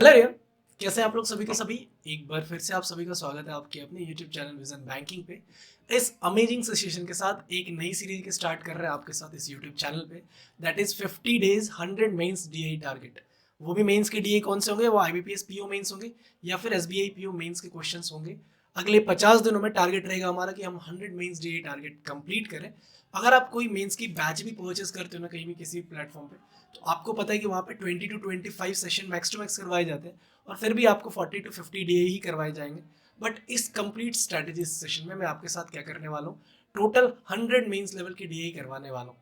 Hello रिया, कैसे हैं आप लोग सभी के सभी। एक बार फिर से आप सभी का स्वागत है आपके अपने YouTube चैनल विजन बैंकिंग पे। इस अमेजिंग सेशन के साथ एक नई सीरीज के स्टार्ट कर रहे हैं आपके साथ इस YouTube चैनल पे। That is 50 days 100 mains DA target. वो भी मेंस के डीए कौन से होंगे, वो आईबीपीएस पीओ मेंस होंगे या फिर एसबीआई पीओ मेंस के क्वेश्चंस होंगे। अगले 50 दिनों में टारगेट रहेगा हमारा कि हम 100 मेंस डीए टारगेट कंप्लीट करें। अगर आप कोई मेंस की बैच भी परचेस करते हो ना कहीं भी किसी प्लेटफॉर्म पे, तो आपको पता है कि वहाँ पे 20 to 25 session max to max करवाए जाते हैं और फिर भी आपको 40 to 50 डे ही करवाए जाएंगे। बट इस कंप्लीट स्ट्रेटेजी सेशन में मैं आपके साथ क्या करने वाला हूँ, टोटल 100 मेंस लेवल की डीए करवाने वाला हूँ।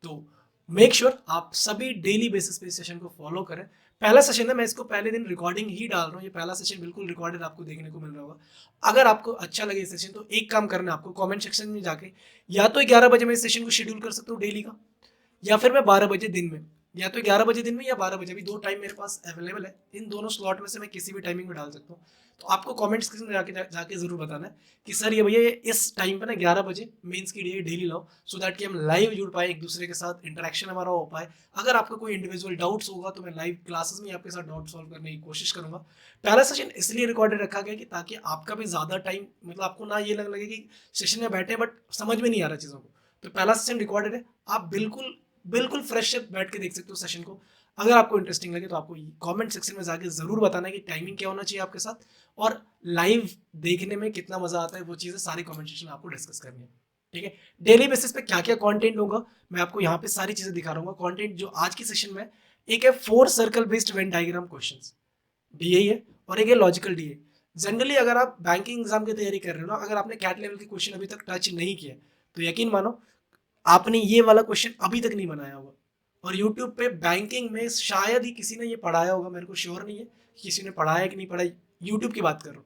तो मेक श्योर आप सभी डेली बेसिस पे इस सेशन को फॉलो करें। पहला सेशन है, मैं इसको पहले दिन रिकॉर्डिंग ही डाल रहा हूँ। ये पहला सेशन बिल्कुल रिकॉर्डेड आपको देखने को मिल रहा होगा। अगर आपको अच्छा लगे इस सेशन तो एक काम करना है आपको, कमेंट सेक्शन में जाके या तो 11 बजे मैं इस सेशन को शेड्यूल कर सकता हूँ डेली का, या फिर मैं 12 बजे दिन में, या तो 11 बजे दिन में या 12 बजे, अभी दो टाइम मेरे पास अवेलेबल है। इन दोनों स्लॉट में से मैं किसी भी टाइमिंग में डाल सकता हूँ। तो आपको कमेंट सेक्शन में जाके जरूर बताना है कि सर ये भैया इस टाइम पे ना 11 बजे मेंस की डेली लाओ, सो दैट कि हम लाइव जुड़ पाए, एक दूसरे के साथ इंटरेक्शन हमारा हो पाए। अगर आपका कोई इंडिविजुअल डाउट्स होगा तो मैं लाइव क्लासेस में आपके साथ डाउट सॉल्व करने की कोशिश करूंगा। पहला सेशन इसलिए रिकॉर्डेड रखा गया कि ताकि आपका भी ज्यादा टाइम, मतलब आपको ना ये लगे कि सेशन में बैठे बट समझ में नहीं आ रहा चीजों को। तो पहला सेशन रिकॉर्डेड है, आप बिल्कुल बिल्कुल फ्रेश बैठ के देख सकते हो सेशन को। अगर आपको इंटरेस्टिंग लगे तो आपको कमेंट सेक्शन में जाके जरूर बताना कि टाइमिंग क्या होना चाहिए आपके साथ, और लाइव देखने में कितना मजा आता है, वो चीजें सारी कमेंट सेक्शन में आपको डिस्कस करनी है। ठीक है, डेली बेसिस पे क्या क्या कंटेंट होगा मैं आपको यहाँ पे सारी चीजें दिखा रहा हूँ। कंटेंट जो आज की सेशन में, एक है 4 circle based Venn diagram questions, DA है, और एक है लॉजिकल डीए। जनरली अगर आप बैंकिंग एग्जाम की तैयारी कर रहे हो ना, अगर आपने कैट लेवल के क्वेश्चन अभी तक टच नहीं किया तो यकीन मानो आपने ये वाला क्वेश्चन अभी तक नहीं बनाया होगा। और यूट्यूब पे बैंकिंग में शायद ही किसी ने ये पढ़ाया होगा, मेरे को श्योर नहीं है कि किसी ने पढ़ाया कि नहीं पढ़ाया। यूट्यूब की बात कर रहा हूँ,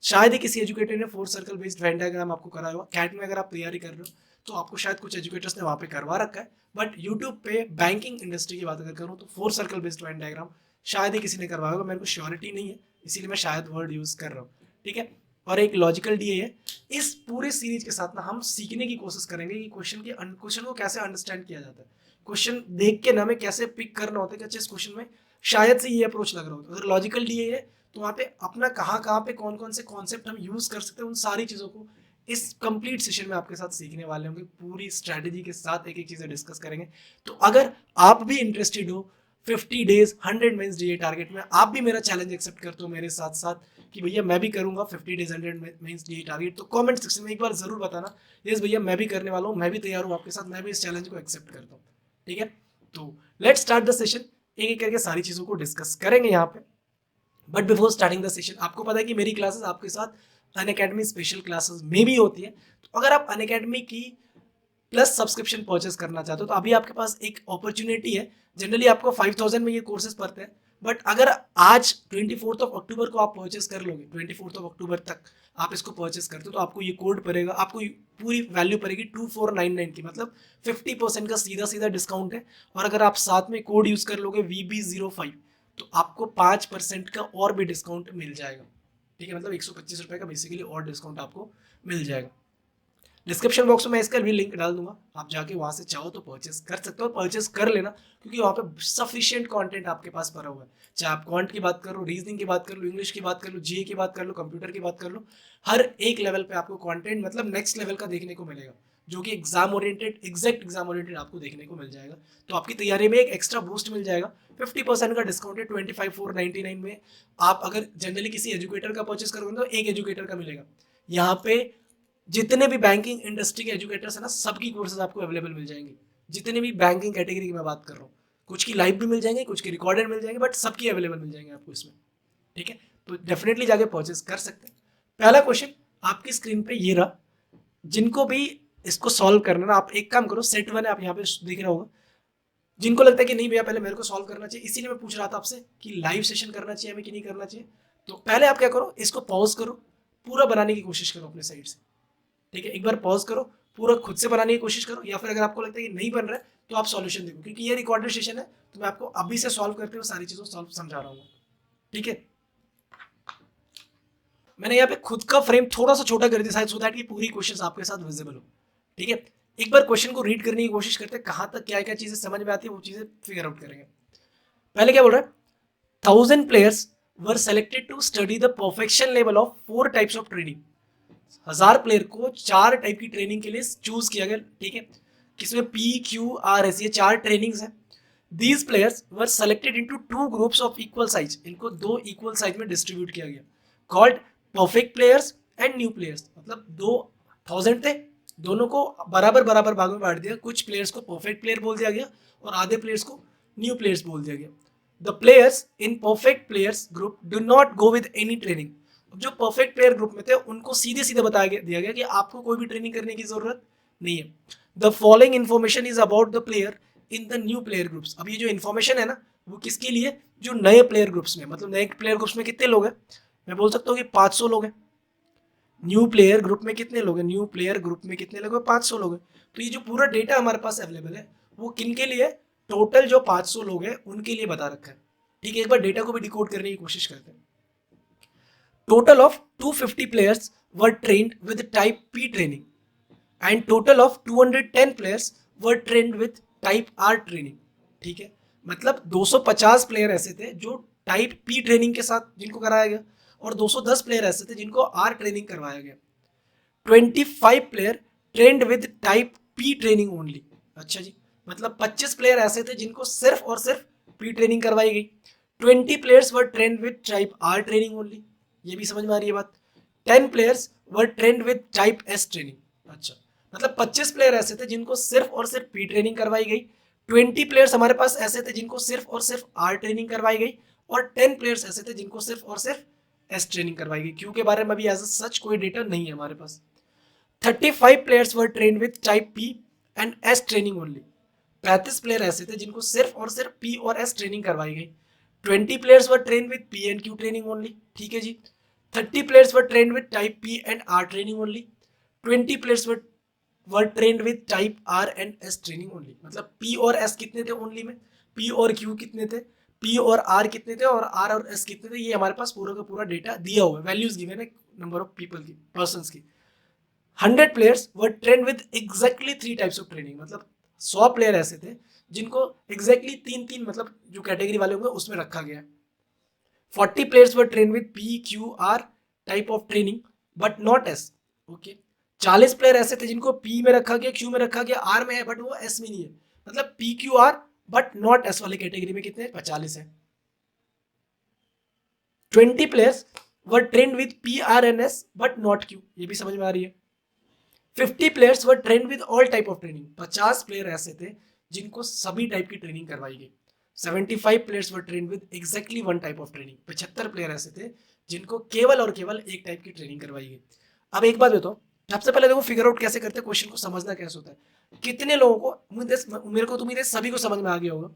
शायद ही किसी एजुकेटर ने 4 सर्कल बेस्ड वेन डायग्राम आपको कराया होगा। कैट में अगर आप तैयारी कर रहे हो तो आपको शायद कुछ एजुकेटर्स ने वहाँ पे करवा रखा है, बट यूट्यूब पे बैंकिंग इंडस्ट्री की बात अगर करूँ तो 4 सर्कल बेस्ड वेन डायग्राम शायद ही किसी ने करवाया होगा, मेरे को श्योरिटी नहीं है, इसीलिए मैं शायद वर्ड यूज कर रहा हूँ। ठीक है, और एक लॉजिकल डीए है। इस पूरे सीरीज के साथ ना हम सीखने की कोशिश करेंगे कि क्वेश्चन को कैसे अंडरस्टैंड किया जाता है, क्वेश्चन देख के ना हमें कैसे पिक करना होता है कि अच्छा इस क्वेश्चन में शायद से ये अप्रोच लग रहा होता है। अगर लॉजिकल डीए है तो वहाँ पे अपना कहाँ कहाँ पे कौन कौन से कॉन्सेप्ट हम यूज कर सकते हैं, उन सारी चीज़ों को इस कंप्लीट सेशन में आपके साथ सीखने वाले होंगे। पूरी स्ट्रेटेजी के साथ एक एक चीज़ें डिस्कस करेंगे। तो अगर आप भी इंटरेस्टेड हो 50 डेज 100 मेंस डीए टारगेट में, आप भी मेरा चैलेंज एक्सेप्ट करते हो मेरे साथ साथ कि भैया मैं भी करूंगा 50 डेज 100 मेंस डीए टारगेट, तो कमेंट सेक्शन में एक बार जरूर बताना यस भैया मैं भी करने वाला हूँ, मैं भी तैयार हूँ आपके साथ, मैं भी इस चैलेंज को एक्सेप्ट करता हूँ। ठीक है, तो लेट्स स्टार्ट द सेशन। एक एक करके सारी चीजों को डिस्कस करेंगे यहाँ पे। But before starting the session, आपको पता है कि मेरी क्लासेस आपके साथ अनअकैडमी स्पेशल क्लासेस में भी होती है। तो अगर आप अनअकैडमी की प्लस सब्सक्रिप्शन परचेस करना चाहते हो तो अभी आपके पास एक अपॉर्चुनिटी है। जनरली आपको 5000 में ये कोर्सेज पड़ते हैं, बट अगर आज 24 अक्टूबर को आप परचेस कर लोगे, 24 अक्टूबर तक आप इसको परचेस करते हो तो आपको ये कोड पड़ेगा, आपको पूरी वैल्यू पड़ेगी 2499 की, मतलब 50% का सीधा सीधा डिस्काउंट है। और अगर आप साथ में कोड यूज कर लोगे VB05 तो आपको 5% का और भी डिस्काउंट मिल जाएगा। ठीक है, मतलब 125 रुपए का बेसिकली और डिस्काउंट आपको मिल जाएगा। डिस्क्रिप्शन बॉक्स में मैं इसका भी लिंक डाल दूंगा, आप जाके वहां से चाहो तो परचेस कर सकते हो, परचेस कर लेना, क्योंकि वहां पे सफिशिएंट कंटेंट आपके पास पड़ा हुआ है। चाहे आप क्वांट की बात कर लो, रीजनिंग की बात कर लो, इंग्लिश की बात कर लो, जीए की बात कर लो, कंप्यूटर की बात कर लो, हर एक लेवल पे आपको कंटेंट मतलब नेक्स्ट लेवल का देखने को मिलेगा, जो कि exam oriented, exact exam oriented आपको देखने को मिल जाएगा। तो आपकी तैयारी में एक एक्स्ट्रा बूस्ट मिल जाएगा। 50% का डिस्काउंट है 25,499 में। आप अगर जनरली किसी एजुकेटर का परचेस करोगे तो एक एजुकेटर का मिलेगा। यहाँ पे जितने भी बैंकिंग इंडस्ट्री के एजुकेटर्स है ना, सबकी कोर्सेज आपको अवेलेबल मिल जाएंगे। जितने भी बैंकिंग कैटेगरी की मैं बात कर रहा हूँ, कुछ की लाइव भी मिल जाएंगे, कुछ की रिकॉर्डेड मिल जाएंगे, बट सबकी अवेलेबल मिल जाएंगे आपको इसमें। ठीक है, तो डेफिनेटली जाके परचेस कर सकते हैं। पहला क्वेश्चन आपकी स्क्रीन पे ये रहा। जिनको भी इसको सॉल्व करना ना, आप एक काम करो, सेट वन है आप यहाँ पे दिख रहा होगा। जिनको लगता है कि नहीं भैया पहले मेरे को सॉल्व करना चाहिए, इसीलिए मैं पूछ रहा था आपसे कि लाइव सेशन करना चाहिए हमें कि नहीं करना चाहिए, तो पहले आप क्या करो, इसको पॉज करो, पूरा बनाने की कोशिश करो अपने साइड से। ठीक है, एक बार पॉज करो, पूरा खुद से बनाने की कोशिश करो, या फिर अगर आपको लगता है कि नहीं बन रहा है तो आप सॉल्यूशन देखो, क्योंकि ये रिकॉर्डेड सेशन है तो मैं आपको अभी से सॉल्व करते हुए सारी चीजों सॉल्व समझा रहा हूँ। ठीक है, मैंने यहाँ पे खुद का फ्रेम थोड़ा सा छोटा कर दिया शायद, सो दैट कि पूरी क्वेश्चन आपके साथ विजिबल हो। ठीक है, एक बार क्वेश्चन को रीड करने की कोशिश करते हैं, कहाँ तक क्या क्या चीजें समझ में आती है वो चीजें फिगर आउट करेंगे। पहले क्या बोल रहा है, 1000 players were selected to study the perfection level of 4 types of training. 1000 player को 4 टाइप की ट्रेनिंग के लिए चूज किया गया, ठीक है, किसमें PQRS ये 4 ट्रेनिंग्स हैं। These players were selected into 2 groups of equal size, इनको 2 इक्वल साइज में डिस्ट्रीब्यूट किया गया, called perfect players and new players. मतलब 2000 थे, दोनों को बराबर बराबर भागों में बांट दिया, कुछ प्लेयर्स को परफेक्ट प्लेयर बोल दिया गया और आधे प्लेयर्स को न्यू प्लेयर्स बोल दिया गया। The players in perfect players group do not go with any training. जो परफेक्ट प्लेयर ग्रुप में थे उनको सीधे सीधे बताया दिया गया कि आपको कोई भी ट्रेनिंग करने की जरूरत नहीं है। The following information is about the player in the new player groups. अब ये जो इन्फॉर्मेशन है ना वो किसके लिए, जो नए प्लेयर ग्रुप्स में, मतलब नए प्लेयर ग्रुप्स में कितने लोग हैं, मैं बोल सकता हूँ कि 500 लोग हैं। न्यू प्लेयर ग्रुप में कितने लोग हैं, न्यू प्लेयर ग्रुप में कितने लोग हैं, 500 लोग हैं। तो ये जो पूरा डेटा हमारे पास अवेलेबल है वो किन के लिए, टोटल जो 500 लोग हैं उनके लिए बता रखा है, ठीक है। एक बार डेटा को भी डिकोड करने की कोशिश करते हैं। Total of 250 players were trained with type P training and total of 210 players were trained with type R training, ठीक है। मतलब 250 प्लेयर ऐसे थे जो टाइप पी ट्रेनिंग के साथ जिनको कराया गया और 210 प्लेयर ऐसे थे जिनको आर ट्रेनिंग करवाया गया। 25 player trend with type P training only. अच्छा जी, मतलब 25 प्लेयर ऐसे थे जिनको सिर्फ और सिर्फ पी ट्रेनिंग करवाई गई। 20 players were trained with type R training only, ये भी समझ में आ रही है बात। 10 players were trained with type S training. अच्छा, मतलब 25 प्लेयर ऐसे थे जिनको सिर्फ और सिर्फ पी ट्रेनिंग करवाई गई। 20 प्लेयर्स हमारे पास ऐसे थे जिनको सिर्फ और सिर्फ आर ट्रेनिंग करवाई गई और 10 प्लेयर्स ऐसे थे जिनको सिर्फ और सिर्फ एस ट्रेनिंग करवाई गई। क्यू के बारे में अभी एज सच कोई डेटा नहीं है हमारे पास। 35 players were train with type P and S training only. 35 player ऐसे थे जिनको सिर्फ और सिर्फ पी और एस ट्रेनिंग करवाई गई। 20 players were train with P and Q training only, ठीक है जी। 30 players were train with type P and R training only. 20 players were train with type R and S training only. मतलब P और S कितने थे only में, P और Q कितने थे, पी और आर कितने थे और आर और एस कितने थे, ये हमारे पास पूरा का पूरा डेटा दिया हुआ है, वैल्यूज गिवन है नंबर ऑफ पीपल की, पर्संस की। 100 players were train with exactly 3 types of training. मतलब 100 प्लेयर ऐसे थे जिनको एग्जैक्टली 3 मतलब जो कैटेगरी वाले होंगे उसमें रखा गया है। 40 players were train with P Q are type of training but not S, okay. 40 player ऐसे थे जिनको पी में रखा गया, क्यू में रखा गया, आर में है बट वो एस में नहीं है। मतलब P Q R but not S वाले कैटेगरी में कितने 45 है। 20 players were train with P R and S but not Q, ये भी समझ में आ रही है। 50 players were train with all type of training. 50 player ऐसे थे जिनको सभी टाइप की ट्रेनिंग करवाई गई। 75 players were train with exactly 1 type of training. 75 player ऐसे थे जिनको केवल और केवल एक टाइप की ट्रेनिंग करवाई गई। अब एक बात बताओ, सबसे पहले देखो फिगर आउट कैसे करते हैं, क्वेश्चन को समझना कैसे होता है। कितने लोगों को, मेरे को तो उम्मीद है सभी को समझ में आ गया होगा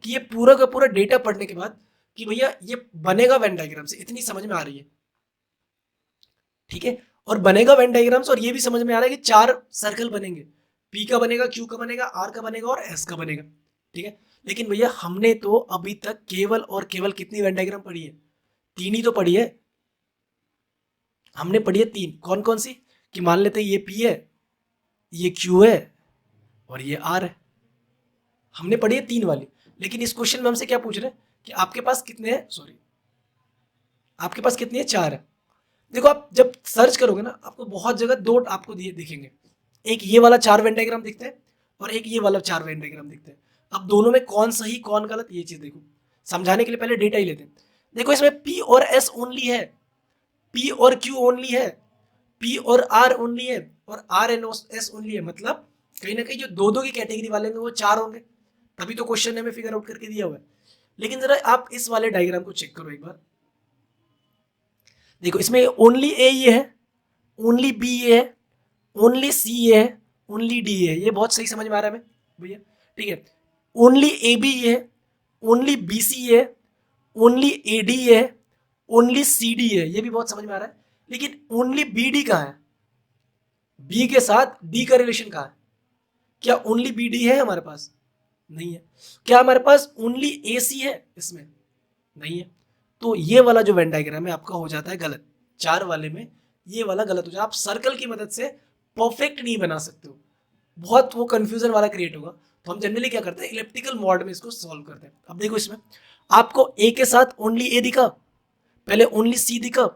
कि ये पूरा का पूरा डेटा पढ़ने के बाद कि भैया ये बनेगा वेन डायग्राम से, इतनी समझ में आ रही है, ठीक है। और बनेगा वेन डायग्राम्स, और ये भी समझ में आ रहा है कि 4 सर्कल बनेंगे, पी का बनेगा, क्यू का बनेगा, आर का बनेगा और एस का बनेगा, ठीक है। लेकिन भैया हमने तो अभी तक केवल और केवल कितनी वेन डायग्राम पढ़ी है, 3 ही तो पढ़ी है। हमने पढ़ी है 3, कौन कौन सी, कि मान लेते ये पी है, ये क्यू है और ये आर है। हमने पढ़ी है 3 वाली। लेकिन इस क्वेश्चन में हमसे क्या पूछ रहे हैं कि आपके पास कितने हैं, सॉरी आपके पास कितनी है, 4 है। देखो आप जब सर्च करोगे ना आपको बहुत जगह 2 आपको दिए दिखेंगे, एक ये वाला 4 वेन डायग्राम दिखता है और एक ये वाला 4 वेन डायग्राम दिखता है। अब दोनों में कौन सही कौन गलत ये चीज देखो, समझाने के लिए पहले डेटा ही लेते हैं। देखो इसमें पी और एस ओनली है, पी और क्यू ओनली है, पी और आर ओनली है और आर एन एस ओनली है। मतलब कहीं ना कहीं जो 2 की कैटेगरी वाले होंगे वो 4 होंगे, तभी तो क्वेश्चन हमें फिगर आउट करके दिया हुआ है। लेकिन जरा आप इस वाले डायग्राम को चेक करो एक बार, देखो इसमें ओनली ए ये है, ओनली बी ये है, ओनली सी ये है, ओनली डी ये है। ये बहुत सही समझ में आ रहा है भैया, ठीक है। ओनली ए बी ये है, ओनली बी सी ये है, ओनली ए डी ये है, ओनली सी डी है, ये भी बहुत समझ में आ रहा है। लेकिन ओनली बी डी कहाँ है, बी के साथ डी का रिलेशन कहाँ है, क्या ओनली बी डी है हमारे पास, नहीं है। क्या हमारे पास ओनली ए सी है, इसमें नहीं है। तो ये वाला जो वेन डायग्राम है आपका हो जाता है गलत, 4 वाले में ये वाला गलत हो जाए। आप सर्कल की मदद से परफेक्ट नहीं बना सकते हो, बहुत वो कंफ्यूजन वाला क्रिएट होगा। तो हम जनरली क्या करते हैं, इलिप्टिकल मॉड में इसको सॉल्व करते हैं। अब देखो इसमें आपको ए के साथ ओनली ए दिखा, पहले ओनली सी दिखा,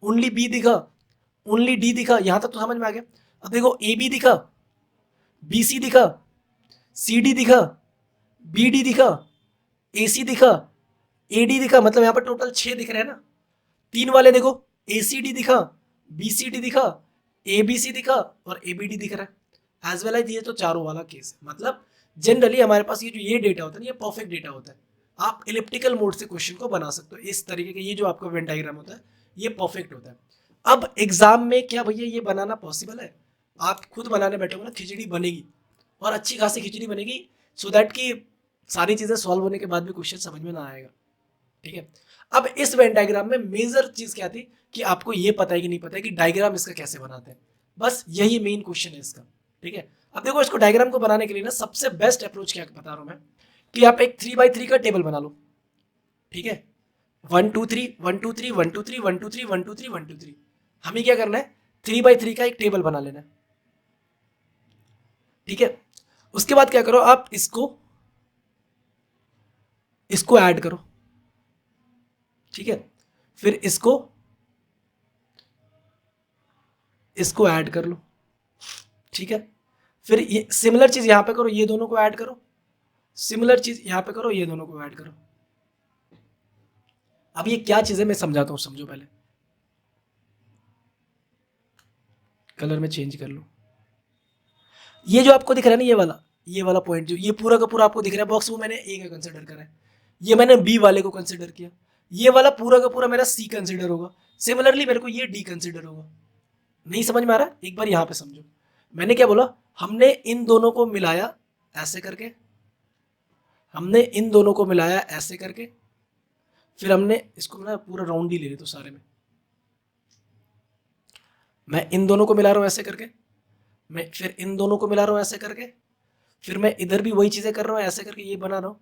ओनली बी दिखा, ओनली डी दिखा, यहां तक तो समझ में आ गया। अब देखो ए बी दिखा, बी सी दिखा, सी डी दिखा, बी डी दिखा, ए सी दिखा, ए डी दिखा, मतलब यहां पर टोटल 6 दिख रहे हैं ना। 3 वाले देखो, ए सी डी दिखा, बी सी डी दिखा, ए बी सी दिखा और ए बी डी दिख रहा है। एज वेल एज ये तो चारों वाला केस है। मतलब जनरली हमारे पास ये जो ये डेटा होता है ना, ये परफेक्ट डेटा होता है। आप इलिप्टिकल मोड से क्वेश्चन को बना सकते हो इस तरीके के। ये जो आपका वेन डायग्राम होता है ये परफेक्ट होता है। अब एग्जाम में क्या भैया ये बनाना पॉसिबल है? आप खुद बनाने बैठोगे ना, खिचड़ी बनेगी और अच्छी खासी खिचड़ी बनेगी, सो दैट कि सारी चीजें सॉल्व होने के बाद भी क्वेश्चन समझ में ना आएगा। ठीक है। अब इस वेन डायग्राम में मेजर चीज क्या थी कि आपको ये पता है कि नहीं पता है कि डायग्राम इसका कैसे बनाते हैं। बस यही मेन क्वेश्चन है इसका। ठीक है। अब देखो इसको डायग्राम को बनाने के लिए ना सबसे बेस्ट अप्रोच क्या बता रहा हूं मैं, कि आप एक 3x3 का टेबल बना लो। ठीक है। 1 2 3 1 2 3 1 2 3 1 2 3 1 2 3 1 2 3। हमें क्या करना है, 3x3 का एक टेबल बना लेना है। ठीक है। उसके बाद क्या करो, आप इसको ऐड करो। ठीक है। फिर इसको ऐड कर लो। ठीक है। फिर ये सिमिलर चीज यहां पे करो, ये दोनों को ऐड करो। सिमिलर चीज यहां पे करो, ये दोनों को ऐड करो। अब ये क्या चीज है मैं समझाता हूं, समझो पहले। कलर में चेंज कर लो। ये जो आपको दिख रहा है ना, ये वाला पॉइंट जो ये पूरा का पूरा आपको दिख रहा है बॉक्स, वो मैंने ए का कंसिडर करा है। ये मैंने बी वाले को कंसिडर किया। ये वाला पूरा का पूरा मेरा सी कंसिडर होगा। सिमिलरली मेरे को ये डी कंसिडर होगा। नहीं समझ में आ रहा? एक बार यहां पे समझो। मैंने क्या बोला, हमने इन दोनों को मिलाया ऐसे करके, हमने इन दोनों को मिलाया ऐसे करके, फिर हमने इसको ना पूरा राउंड ही ले ले तो सारे में, मैं इन दोनों को मिला रहा हूं ऐसे करके, मैं फिर इन दोनों को मिला रहा हूं ऐसे करके, फिर मैं इधर भी वही चीजें कर रहा हूं ऐसे करके ये बना रहा हूं,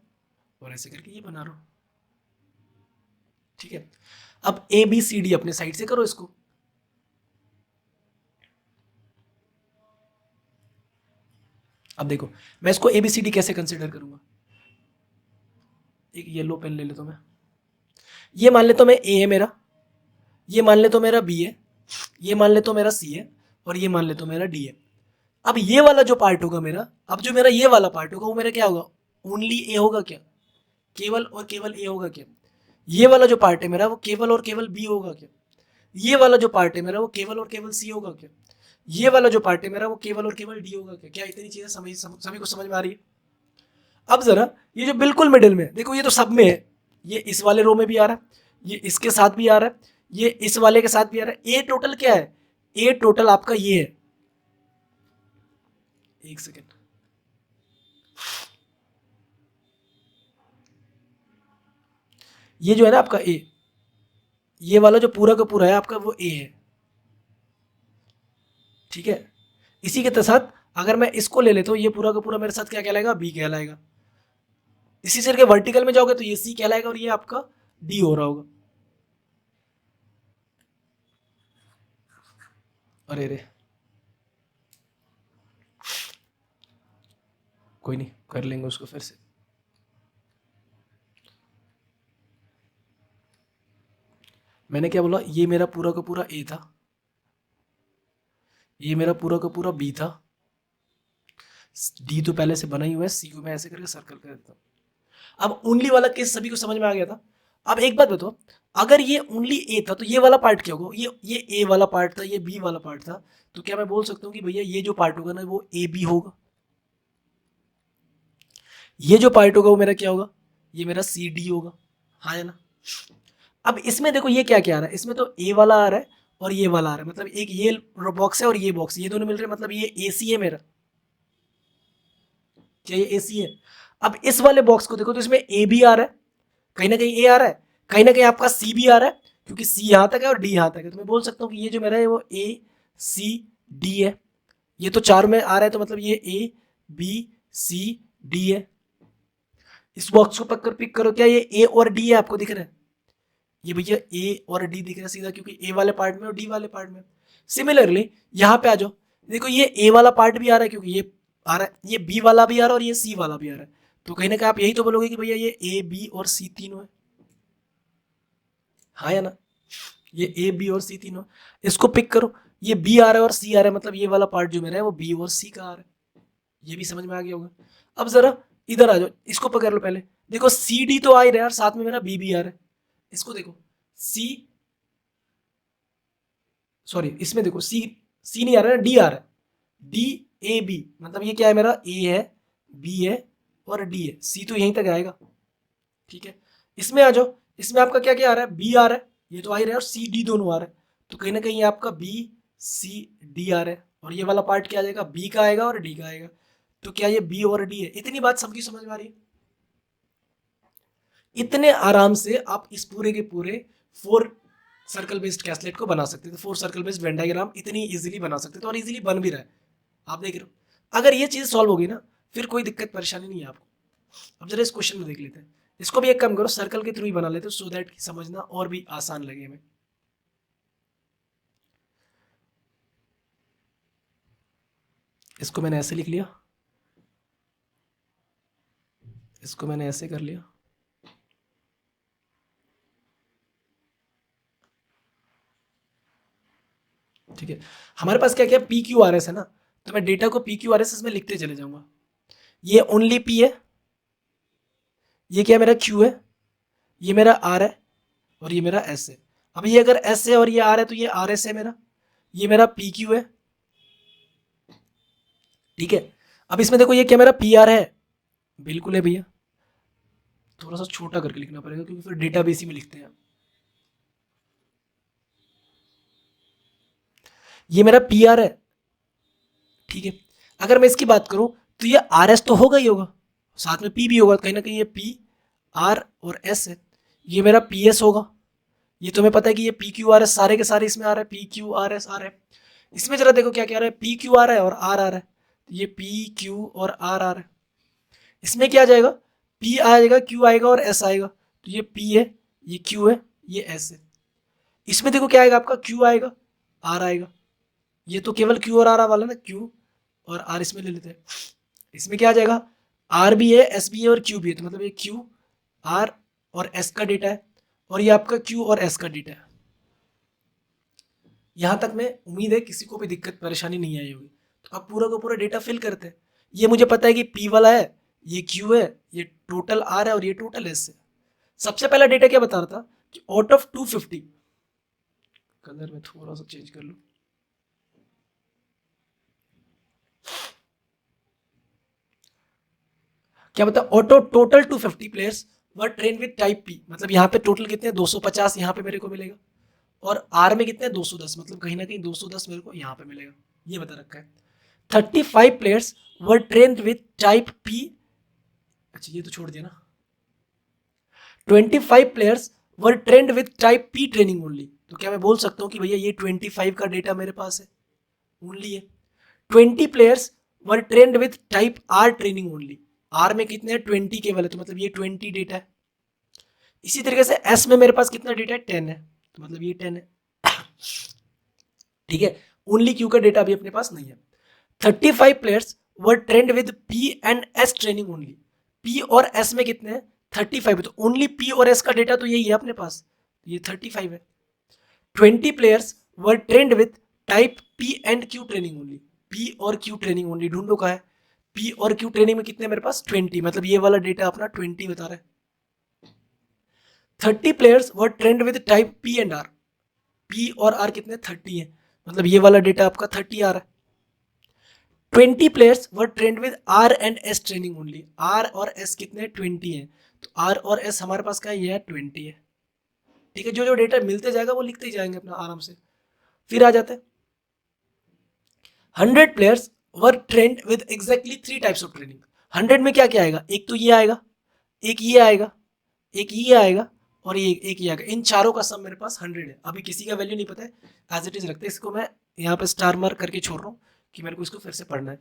और ऐसे करके ये बना रहा हूं। ठीक है। अब ए बी सी डी अपने साइड से करो इसको। अब देखो मैं इसको ए बी सी डी कैसे कंसिडर करूंगा। एक येलो पेन ले लेता हूं मैं। ये मान ले तो मैं ए है मेरा, ये मान ले तो मेरा बी है, ये मान ले तो मेरा सी है, और ये मान ले तो मेरा डी है। अब ये वाला जो पार्ट होगा मेरा, अब जो मेरा ये वाला पार्ट होगा वो मेरा क्या होगा, ओनली ए होगा क्या, केवल और केवल ए होगा क्या। ये वाला जो पार्ट है मेरा वो केवल और केवल बी होगा क्या। ये वाला जो पार्ट है मेरा वो केवल और केवल सी होगा क्या। ये वाला जो पार्ट है मेरा वो केवल और केवल डी होगा क्या। क्या इतनी चीजें सभी को समझ में आ रही है? अब जरा ये जो बिल्कुल मिडिल में देखो, ये तो सब में है, ये इस वाले रो में भी आ रहा है, ये इसके साथ भी आ रहा है, ये इस वाले के साथ भी आ रहा है। ए टोटल क्या है, ए टोटल आपका ये है, एक सेकेंड, ये जो है ना आपका ए, ये वाला जो पूरा का पूरा है आपका वो ए है। ठीक है। इसी के साथ अगर मैं इसको ले लेता हूं, ये पूरा का पूरा मेरे साथ क्या कहलाएगा, बी कहलाएगा। इसी से वर्टिकल में जाओगे तो ये सी कहलाएगा और ये आपका डी हो रहा होगा। अरे रे, कोई नहीं, कर लेंगे उसको फिर से। मैंने क्या बोला, ये मेरा पूरा का पूरा ए था, ये मेरा पूरा का पूरा बी था, डी तो पहले से बना ही हुआ है, सी को मैं ऐसे करके सर्कल कर देता हूँ। अब ओनली वाला केस सभी को समझ में आ गया था। अब एक बात बताओ, अगर ये ओनली ए था तो ये वाला पार्ट क्या होगा, ये ए वाला पार्ट था, ये बी वाला पार्ट था, तो क्या मैं बोल सकता हूँ कि भैया ये जो पार्ट होगा ना वो ए बी होगा, ये जो पार्ट होगा वो मेरा क्या होगा, ये मेरा सी डी होगा। हाँ है ना। अब इसमें देखो ये क्या क्या आ रहा है, इसमें तो ए वाला आ रहा है और ये वाला आ रहा है, मतलब एक ये बॉक्स है और ये बॉक्स, ये दोनों मिल रहे हैं, मतलब ये ए सी है मेरा। क्या ये ए सी है? अब इस वाले बॉक्स को देखो तो इसमें ए भी आ रहा है, कहीं ना कहीं ए आ रहा है, कहीं ना कहीं आपका सी भी आ रहा है, क्योंकि सी यहां तक है और डी यहां तक है, तो मैं बोल सकता हूँ कि ये जो मेरा है वो ए सी डी है। ये तो चार में आ रहा है तो मतलब ये ए बी सी डी है। इस बॉक्स को पकड़ पिक करो, क्या ये ए और डी है आपको दिख रहा है, ये भैया ए और डी दिख रहा है सीधा, क्योंकि ए वाले पार्ट में और डी वाले पार्ट में। सिमिलरली यहाँ पे आ जाओ, देखो ये ए वाला पार्ट भी आ रहा है क्योंकि ये आ रहा है, ये बी वाला भी आ रहा है और ये सी वाला भी आ रहा है, तो कहीं ना कहीं आप यही तो बोलोगे कि भैया ये ए बी और सी तीनों है। हाँ या ना, ये ए बी और सी तीनों, इसको पिक करो, ये बी आ रहा है और सी आ रहा है, मतलब ये वाला पार्ट जो मेरा है वो बी और सी का आ रहा है। ये भी समझ में आ गया होगा। अब जरा इधर आ जाओ, इसको पकड़ लो पहले, देखो सी डी तो आ ही रहा है और साथ में मेरा बी भी आ रहा है। इसको देखो, सी, सॉरी इसमें देखो सी, सी नहीं आ रहा है, डी आ रहा है, डी ए बी, मतलब ये क्या है मेरा, ए है, बी है और डी है, सी तो यहीं तक आएगा। ठीक है, इसमें आ जाओ, इसमें आपका क्या क्या आ रहा है, बी आ रहा है, ये तो आ ही रहा है, और सी डी दोनों आ रहा है, तो कहीं ना कहीं आपका बी सी डी आ रहा है, और ये वाला पार्ट क्या आ जाएगा, बी का आएगा और डी का आएगा। तो क्या ये बी और डी है? इतनी बात सबकी समझ में आ रही है? इतने आराम से आप इस पूरे के पूरे 4 सर्कल बेस्ड कैसलेट को बना सकते थे, 4 सर्कल बेस्ड वेन डायग्राम इतनी इजीली बना सकते थे, और इजीली बन भी रहा है, आप देख रहे हो। अगर ये चीज सॉल्व होगी ना, फिर कोई दिक्कत परेशानी नहीं है आपको। अब जरा इस क्वेश्चन में देख लेते हैं, इसको भी एक काम करो, सर्कल के थ्रू ही बना लेते हो, सो दैट समझना और भी आसान लगे हमें। इसको मैंने ऐसे लिख लिया, इसको मैंने ऐसे कर लिया, ठीक है। हमारे पास क्या क्या पी क्यू आर एस है ना, तो मैं डेटा को पी क्यू आर एस में लिखते चले जाऊंगा। ये ओनली पी है, ये क्या मेरा क्यू है, ये मेरा आर है और ये मेरा एस है। अब ये अगर एस है और ये आर है तो ये आर एस है मेरा, ये मेरा पी क्यू है, ठीक है। अब इसमें देखो ये क्या मेरा पी आर है, बिल्कुल है भैया, थोड़ा सा छोटा करके लिखना पड़ेगा क्योंकि फिर डेटा बेस में लिखते हैं। ये मेरा पी आर है, ठीक है। अगर मैं इसकी बात करूं तो ये आर एस तो होगा ही होगा, साथ में पी भी होगा, कहीं ना कहीं ये पी आर और एस है, ये मेरा पी एस होगा, ये तुम्हें पता है कि ये पी क्यू आर एस सारे के सारे इसमें आ रहा है, पी क्यू आर एस आ रहा है। इसमें जरा देखो क्या क्या आ रहा है, पी क्यू आ रहा है और आर आ रहा है, तो ये पी क्यू और आर आ रहा है। इसमें क्या आ जाएगा, पी आएगा, क्यू आएगा और एस आएगा, तो ये पी है, ये क्यू है, ये एस है। इसमें देखो क्या आएगा आपका, क्यू आएगा, आर आएगा, ये तो केवल क्यू और आर वाला ना, क्यू और आर इसमें ले लेते हैं। इसमें क्या आ जाएगा, आर भी है, एस भी है और क्यू भी है, तो मतलब ये क्यू आर और एस का डेटा है, और ये आपका क्यू और एस का डेटा है। यहां तक में उम्मीद है किसी को भी दिक्कत परेशानी नहीं आई होगी। तो अब पूरा का पूरा डेटा फिल करते हैं। ये मुझे पता है कि पी वाला है, ये क्यू है, ये टोटल आर है और ये टोटल एस है। सबसे पहला डेटा क्या बता रहा था कि आउट ऑफ 250, कलर में थोड़ा सा चेंज कर लो, क्या बता, auto total 250 players were train with type P, मतलब यहाँ पे टोटल कितने 250 यहाँ पे मेरे को मिलेगा, और आर में कितने 210, मतलब कहीं ना कहीं 210 मेरे को यहाँ पे मिलेगा, ये बता रखा है। 35 players were train with type P, अच्छा ये तो छोड़ दिया ना। 25 players were trained with type P training only, तो क्या मैं बोल सकता हूँ कि भैया ये 25 का डेटा मेरे पास है, ओनली है। 20 players were trained with type R training only, R में कितने 20 केवल है, तो मतलब ये 20 डेटा है। इसी तरीके से एस में मेरे पास कितना डेटा है 10 है, तो मतलब ये 10 है, ठीक है। ओनली क्यू का डेटा अभी अपने पास नहीं है। 35 players were trained with P and S training only, P और एस में कितने हैं 35 है, तो ओनली पी और एस का डेटा तो यही है अपने पास, ये 35 है। 20 players were trained with type P and Q training only, P और क्यू ट्रेनिंग ओनली, ढूंढो का है, पी और क्यू ट्रेनिंग में कितने मेरे पास 20, मतलब ये वाला डेटा अपना 20 बता रहा है। 30 players were trained with type P and R, P और आर कितने 30 है, मतलब ये वाला डेटा आपका 30 आ रहा है। 20 players were trained with R and S training only, R और एस कितने 20 है, तो आर और एस हमारे पास क्या है, ये 20 है, ठीक है। जो जो डेटा मिलते जाएगा वो लिखते ही जाएंगे अपना आराम से। फिर आ जाते हैं 100 players were trained with exactly 3 types of training. 100 में क्या क्या आएगा, एक तो ये आएगा, एक ये आएगा, एक ये आएगा और ये एक ये आएगा, इन चारों का सम मेरे पास 100 है। अभी किसी का वैल्यू नहीं पता है, एज इट इज रखते हैं, इसको मैं यहाँ पे स्टार मार्क करके छोड़ रहा हूँ कि मेरे को इसको फिर से पढ़ना है।